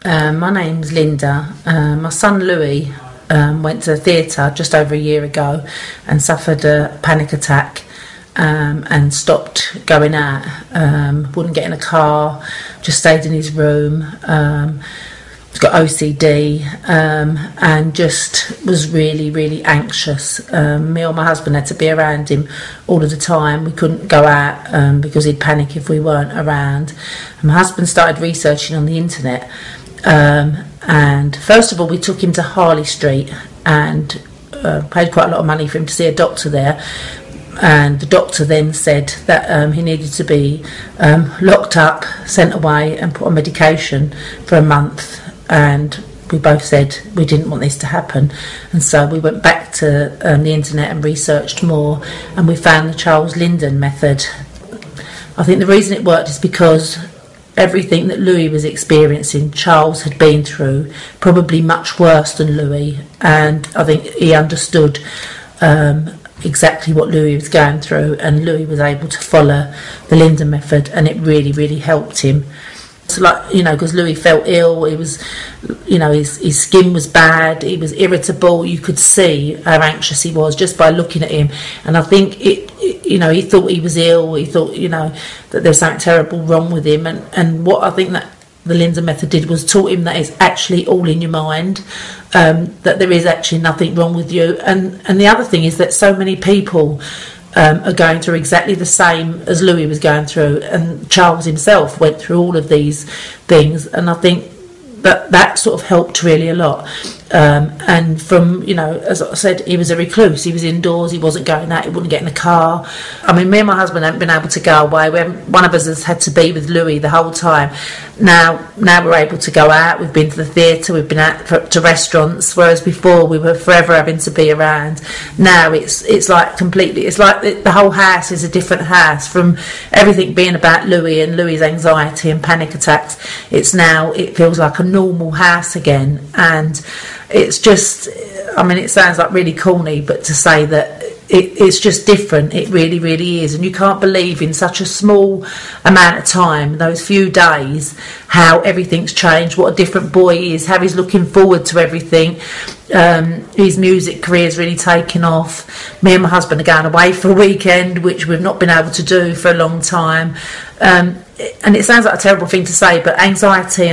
My name's Linda. My son Louis went to the theatre just over a year ago and suffered a panic attack and stopped going out. Wouldn't get in a car, just stayed in his room. He's got OCD and just was really, really anxious. Me or my husband had to be around him all of the time. We couldn't go out because he'd panic if we weren't around. And my husband started researching on the internet. And first of all, we took him to Harley Street and paid quite a lot of money for him to see a doctor there. And the doctor then said that he needed to be locked up, sent away and put on medication for a month. And we both said we didn't want this to happen. And so we went back to the internet and researched more, and we found the Linden Method. I think the reason it worked is because everything that Louis was experiencing, Charles had been through, probably much worse than Louis. And I think he understood exactly what Louis was going through, and Louis was able to follow the Linden Method, and it really, really helped him. So, like, you know, because Louis felt ill, he was, you know, his skin was bad, he was irritable. You could see how anxious he was just by looking at him. And I think you know, he thought he was ill. He thought, you know, that there's something terrible wrong with him. And what I think that the Linden Method did was taught him that it's actually all in your mind, that there is actually nothing wrong with you. And the other thing is that so many people are going through exactly the same as Louis was going through, and Charles himself went through all of these things, and I think that sort of helped really a lot. And from, you know, as I said, he was a recluse. He was indoors. He wasn't going out. He wouldn't get in the car. I mean, me and my husband haven't been able to go away. One of us has had to be with Louis the whole time. Now we're able to go out. We've been to the theatre. We've been out to restaurants. Whereas before we were forever having to be around. Now it's like completely. It's like the whole house is a different house. From everything being about Louis and Louis's anxiety and panic attacks, it feels like a normal house again. And it's just, I mean, it sounds like really corny, but to say that it's just different, it really, really is. And you can't believe in such a small amount of time, those few days, how everything's changed, what a different boy he is, how he's looking forward to everything. His music career's really taken off. Me and my husband are going away for a weekend, which we've not been able to do for a long time. And it sounds like a terrible thing to say, but anxiety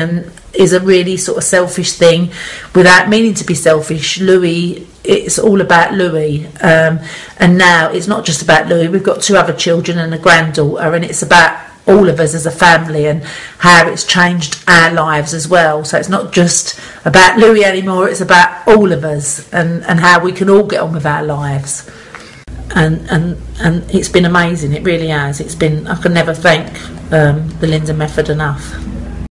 is a really sort of selfish thing, without meaning to be selfish. Louis, it's all about Louis, and now it's not just about Louis. We've got 2 other children and a granddaughter, and it's about all of us as a family and how it's changed our lives as well. So it's not just about Louis anymore, it's about all of us and how we can all get on with our lives. And it's been amazing, it really has. I can never thank the Linden Method enough.